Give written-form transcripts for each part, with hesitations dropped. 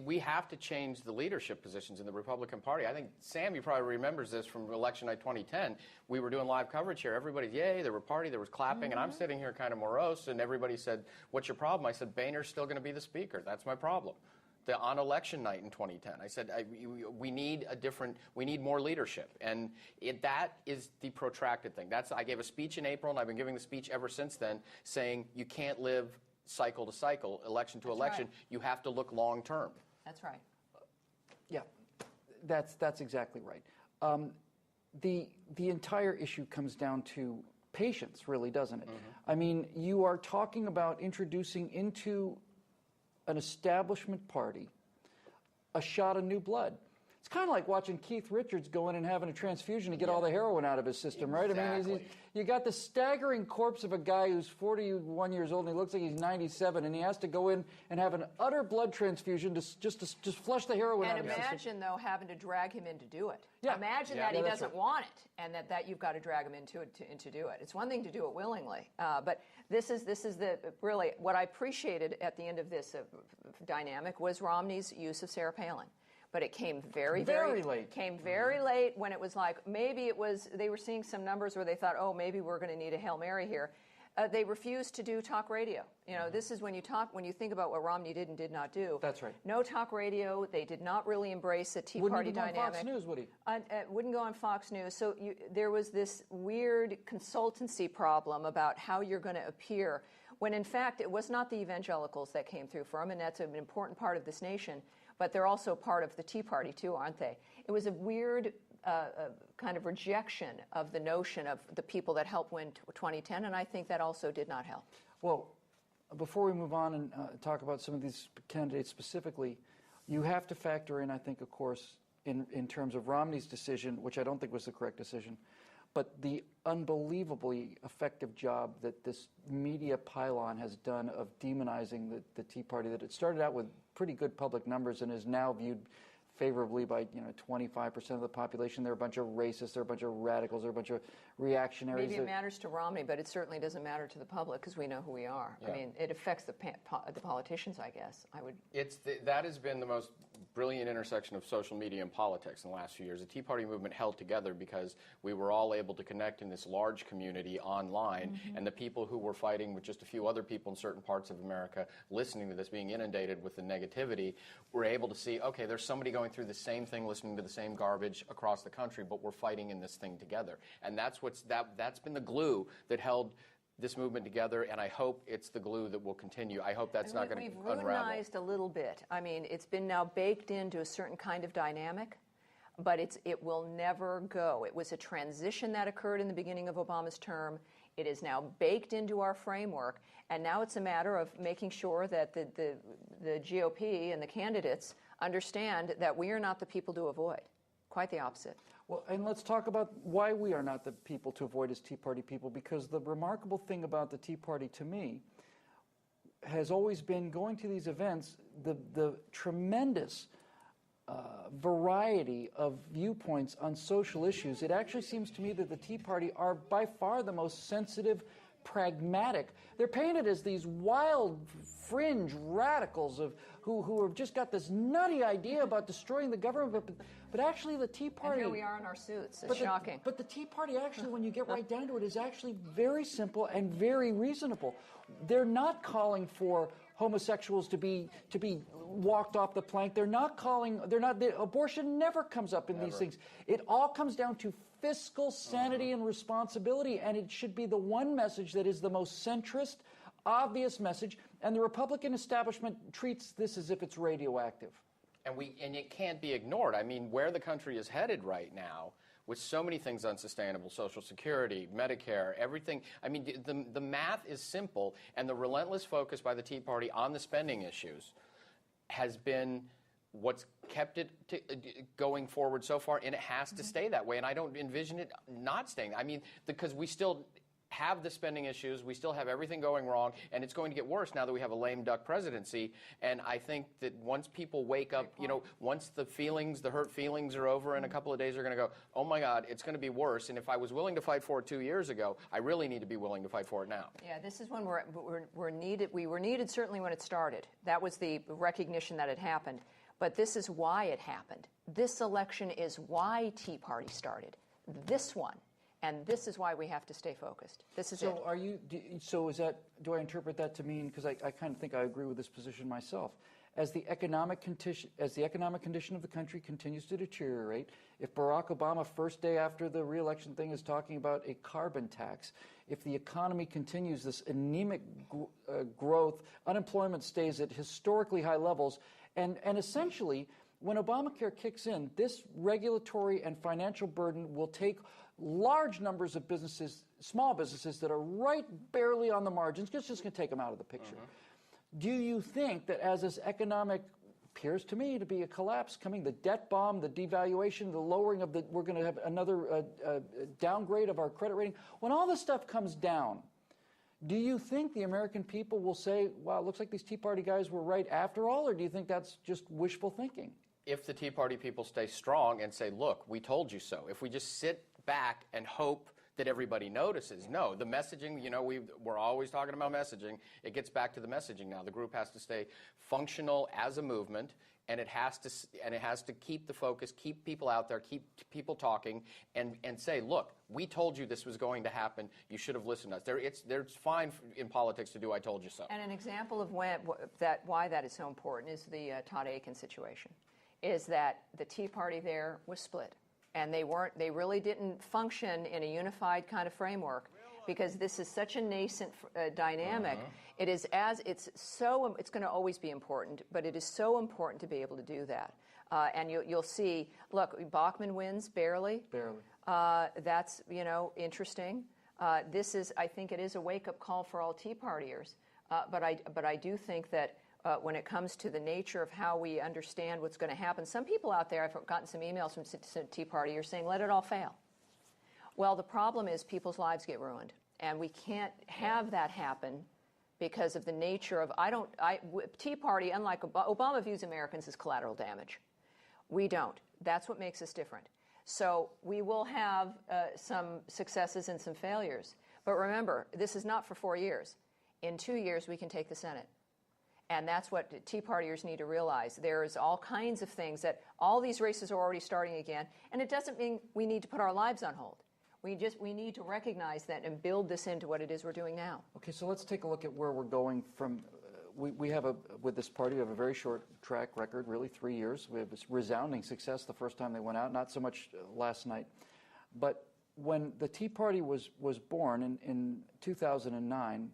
We have to change the leadership positions in the Republican Party. I think, Sam, you probably remembers this from election night 2010. We were doing live coverage here. Everybody's, yay, there were party, there was clapping, and I'm sitting here kind of morose, and everybody said, what's your problem? I said, Boehner's still going to be the speaker. That's my problem. On election night in 2010, I said, we need more leadership. And that is the protracted thing. I gave a speech in April, and I've been giving the speech ever since then, saying you can't live cycle to cycle, election to election. Right. You have to look long term. That's right. Yeah, that's exactly right. The entire issue comes down to patience, really, doesn't it? Mm-hmm. I mean, you are talking about introducing into an establishment party a shot of new blood. It's kind of like watching Keith Richards go in and having a transfusion to get all the heroin out of his system, exactly. Right? I mean, you got the staggering corpse of a guy who's 41 years old and he looks like he's 97, and he has to go in and have an utter blood transfusion just to flush the heroin out of his system. And imagine, though, having to drag him in to do it. Yeah. Imagine that he doesn't want it, and that you've got to drag him into to do it. It's one thing to do it willingly, but this is really what I appreciated at the end of this dynamic was Romney's use of Sarah Palin. But it came very late. Came very late when it was like maybe they were seeing some numbers where they thought, oh, maybe we're going to need a Hail Mary here. They refused to do talk radio. You know, this is when you think about what Romney did and did not do. That's right. No talk radio. They did not really embrace a Tea Party dynamic. Wouldn't go on Fox News, would he? Wouldn't go on Fox News. So there was this weird consultancy problem about how you're going to appear, when in fact it was not the evangelicals that came through for him, and that's an important part of this nation. But they're also part of the Tea Party, too, aren't they? It was a weird kind of rejection of the notion of the people that helped win 2010, and I think that also did not help. Well, before we move on and talk about some of these candidates specifically, you have to factor in, I think, of course, in terms of Romney's decision, which I don't think was the correct decision, but the unbelievably effective job that this media pylon has done of demonizing the Tea Party, that it started out with pretty good public numbers and is now viewed favorably by 25% of the population. They're a bunch of racists, they're a bunch of radicals, they're a bunch of reactionaries. Maybe it matters to Romney, but it certainly doesn't matter to the public because we know who we are. Yeah. I mean, it affects the politicians, I guess. That has been the most brilliant intersection of social media and politics in the last few years. The Tea Party movement held together because we were all able to connect in this large community online, and the people who were fighting with just a few other people in certain parts of America listening to this, being inundated with the negativity, were able to see, okay, there's somebody going through the same thing, listening to the same garbage across the country, but we're fighting in this thing together. And that's been the glue that held this movement together, and I hope it's the glue that will continue. I hope that's not going to unravel. We've routinized a little bit. I mean, it's been now baked into a certain kind of dynamic, but it will never go. It was a transition that occurred in the beginning of Obama's term. It is now baked into our framework, and now it's a matter of making sure that the GOP and the candidates understand that we are not the people to avoid. Quite the opposite. Well, and let's talk about why we are not the people to avoid as Tea Party people, because the remarkable thing about the Tea Party to me has always been going to these events, the tremendous variety of viewpoints on social issues. It actually seems to me that the Tea Party are by far the most sensitive, pragmatic. They're painted as these wild fringe radicals who have just got this nutty idea about destroying the government, but actually the Tea Party... And here we are in our suits. It's shocking. But the Tea Party actually, when you get right down to it, is actually very simple and very reasonable. They're not calling for homosexuals to be walked off the plank. Abortion never comes up in these things. It all comes down to fiscal sanity and responsibility, and it should be the one message that is the most centrist, obvious message, and the Republican establishment treats this as if it's radioactive. And it can't be ignored. I mean, where the country is headed right now, with so many things unsustainable, Social Security, Medicare, everything. I mean, the math is simple, and the relentless focus by the Tea Party on the spending issues has been what's kept it going forward so far, and it has to stay that way, and I don't envision it not staying. I mean, because we still have the spending issues. We still have everything going wrong, and it's going to get worse now that we have a lame duck presidency. And I think that once people wake up, once the hurt feelings are over in a couple of days, they're going to go, oh my God, it's going to be worse. And if I was willing to fight for it 2 years ago, I really need to be willing to fight for it now. Yeah, this is when we're needed. We were needed certainly when it started. That was the recognition that it happened. But this is why it happened. This election is why Tea Party started. This one. And this is why we have to stay focused. This is it. So do I interpret that to mean, because I kind of think I agree with this position myself, as the economic condition of the country continues to deteriorate, if Barack Obama, first day after the re-election thing, is talking about a carbon tax, if the economy continues this anemic growth, unemployment stays at historically high levels, and essentially, when Obamacare kicks in, this regulatory and financial burden will take large numbers of businesses, small businesses that are right barely on the margins, it's just going to take them out of the picture. Do you think that as this economic appears to me to be a collapse coming, the debt bomb, the devaluation, the lowering of we're going to have another downgrade of our credit rating, when all this stuff comes down, do you think the American people will say, wow, it looks like these Tea Party guys were right after all, or do you think that's just wishful thinking? If the Tea Party people stay strong and say, look, we told you so, if we just sit back and hope that everybody notices. No, the messaging, we're always talking about messaging. It gets back to the messaging now. The group has to stay functional as a movement, and it has to keep the focus, keep people out there, keep people talking, and say, look, we told you this was going to happen. You should have listened to us. There's fine in politics to do I told you so. And an example of why that is so important is the Todd Akin situation, is that the Tea Party there was split. And they really didn't function in a unified kind of framework, because this is such a nascent dynamic. It is it's going to always be important, but it is so important to be able to do that. And you'll see, look, Bachmann wins barely. That's interesting. I think it is a wake-up call for all Tea Partiers. But I do think that when it comes to the nature of how we understand what's going to happen. Some people out there, I've gotten some emails from Tea Party, are saying, let it all fail. Well, the problem is people's lives get ruined. And we can't have that happen because of the nature of, Tea Party, unlike Obama views Americans as collateral damage. We don't. That's what makes us different. So we will have some successes and some failures. But remember, this is not for 4 years. In 2 years, we can take the Senate. And that's what Tea Partiers need to realize. There's all kinds of things that all these races are already starting again, and it doesn't mean we need to put our lives on hold. We need to recognize that and build this into what it is we're doing now. Okay, so let's take a look at where we're going from. We have with this party, we have a very short track record, really 3 years. We have this resounding success the first time they went out, not so much last night. But when the Tea Party was born in 2009,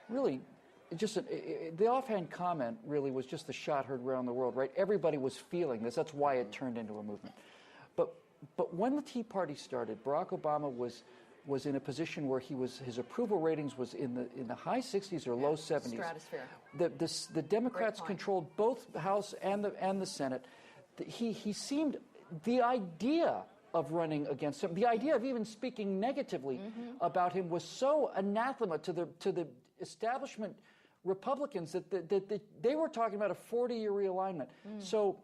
really, the offhand comment really was just the shot heard around the world, right? Everybody was feeling this. That's why it turned into a movement. But when the Tea Party started, Barack Obama was in a position where his approval ratings was in the high 60s or low 70s. Stratosphere. The Democrats controlled both the House and the Senate. He seemed, the idea of running against him, the idea of even speaking negatively about him was so anathema to the establishment Republicans that they were talking about a 40-year realignment. So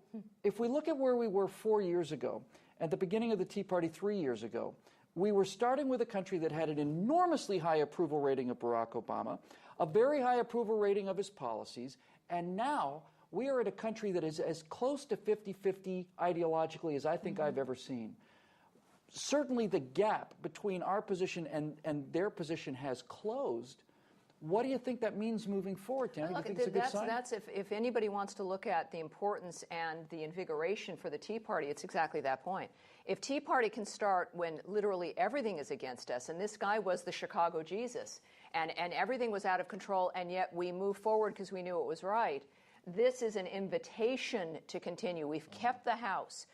if we look at where we were 4 years ago, at the beginning of the Tea Party 3 years ago, we were starting with a country that had an enormously high approval rating of Barack Obama, a very high approval rating of his policies, and now we are at a country that is as close to 50-50 ideologically as I think I've ever seen. Certainly the gap between our position and their position has closed. What do you think that means moving forward, Tammy? Look, do you think it's a good sign? That's if anybody wants to look at the importance and the invigoration for the Tea Party, it's exactly that point. If Tea Party can start when literally everything is against us, and this guy was the Chicago Jesus, and everything was out of control, and yet we moved forward because we knew it was right, this is an invitation to continue. We've kept the House.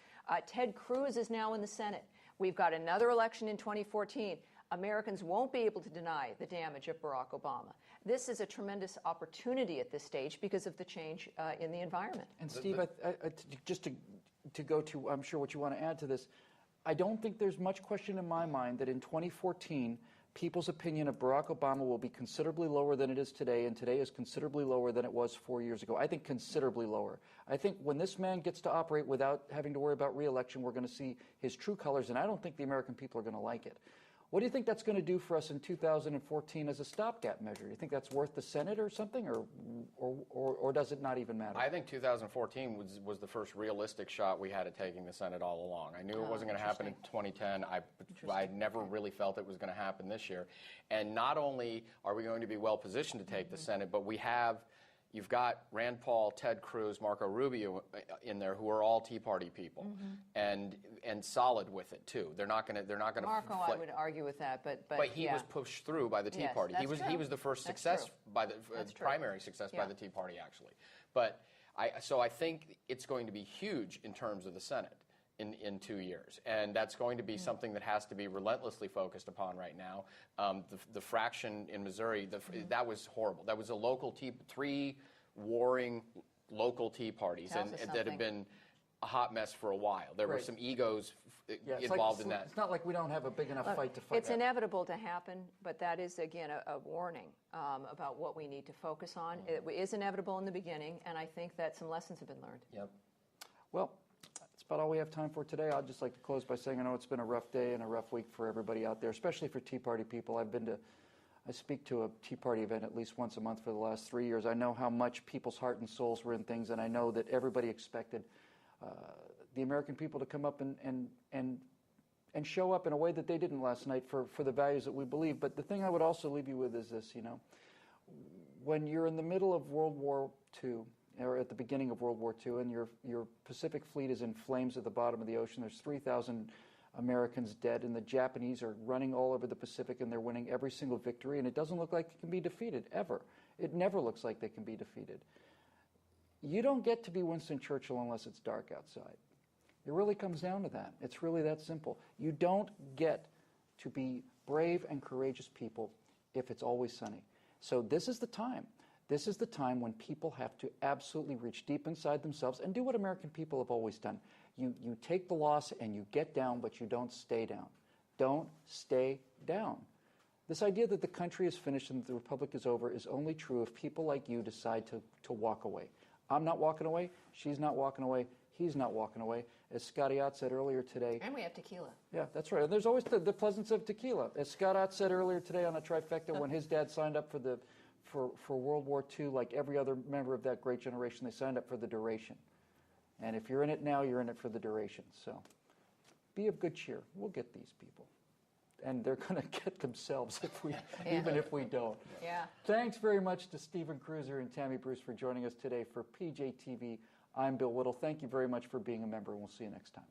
Ted Cruz is now in the Senate. We've got another election in 2014. Americans won't be able to deny the damage of Barack Obama. This is a tremendous opportunity at this stage because of the change in the environment. And Steve, just to go to, I'm sure what you want to add to this, I don't think there's much question in my mind that in 2014, people's opinion of Barack Obama will be considerably lower than it is today, and today is considerably lower than it was 4 years ago. I think considerably lower. I think when this man gets to operate without having to worry about re-election, we're going to see his true colors, and I don't think the American people are going to like it. What do you think that's going to do for us in 2014 as a stopgap measure? Do you think that's worth the Senate or something, or does it not even matter? I think 2014 was the first realistic shot we had at taking the Senate all along. I knew it wasn't going to happen in 2010. I never really felt it was going to happen this year. And not only are we going to be well positioned to take the Senate, but you've got Rand Paul, Ted Cruz, Marco Rubio in there, who are all Tea Party people, and solid with it too. They're not going to. Marco, I would argue with that, but he was pushed through by the Tea Party. He was the first success by the primary success by the Tea Party, actually. But I think it's going to be huge in terms of the Senate in 2 years, and that's going to be something that has to be relentlessly focused upon right now. The fraction in Missouri, that was horrible. That was a local three warring local Tea Parties, and that have been a hot mess for a while. There were some egos involved in that. It's not like we don't have a big enough fight to fight. It's inevitable to happen, but that is, again, a warning about what we need to focus on. It is inevitable in the beginning, and I think that some lessons have been learned. Yep. Well, that's about all we have time for today. I'd just like to close by saying I know it's been a rough day and a rough week for everybody out there, especially for Tea Party people. I speak to a Tea Party event at least once a month for the last 3 years. I know how much people's heart and souls were in things, and I know that everybody expected the American people to come up and show up in a way that they didn't last night for the values that we believe. But the thing I would also leave you with is this, when you're in the middle of World War II, or at the beginning of World War II, and your Pacific fleet is in flames at the bottom of the ocean, there's 3,000 Americans dead, and the Japanese are running all over the Pacific, and they're winning every single victory, and it doesn't look like it can be defeated, ever. It never looks like they can be defeated. You don't get to be Winston Churchill unless it's dark outside. It really comes down to that. It's really that simple. You don't get to be brave and courageous people if it's always sunny. So this is the time. This is the time when people have to absolutely reach deep inside themselves and do what American people have always done. You take the loss and you get down, but you don't stay down. Don't stay down. This idea that the country is finished and that the republic is over is only true if people like you decide to walk away. I'm not walking away. She's not walking away. He's not walking away. As Scotty Ott said earlier today. And we have tequila. Yeah, that's right. And there's always the pleasance of tequila. As Scott Ott said earlier today on a trifecta, when his dad signed up for World War II, like every other member of that great generation, they signed up for the duration. And if you're in it now, you're in it for the duration. So be of good cheer. We'll get these people. And they're going to get themselves even if we don't. Yeah. Thanks very much to Stephen Kruiser and Tammy Bruce for joining us today for PJTV. I'm Bill Whittle. Thank you very much for being a member, and we'll see you next time.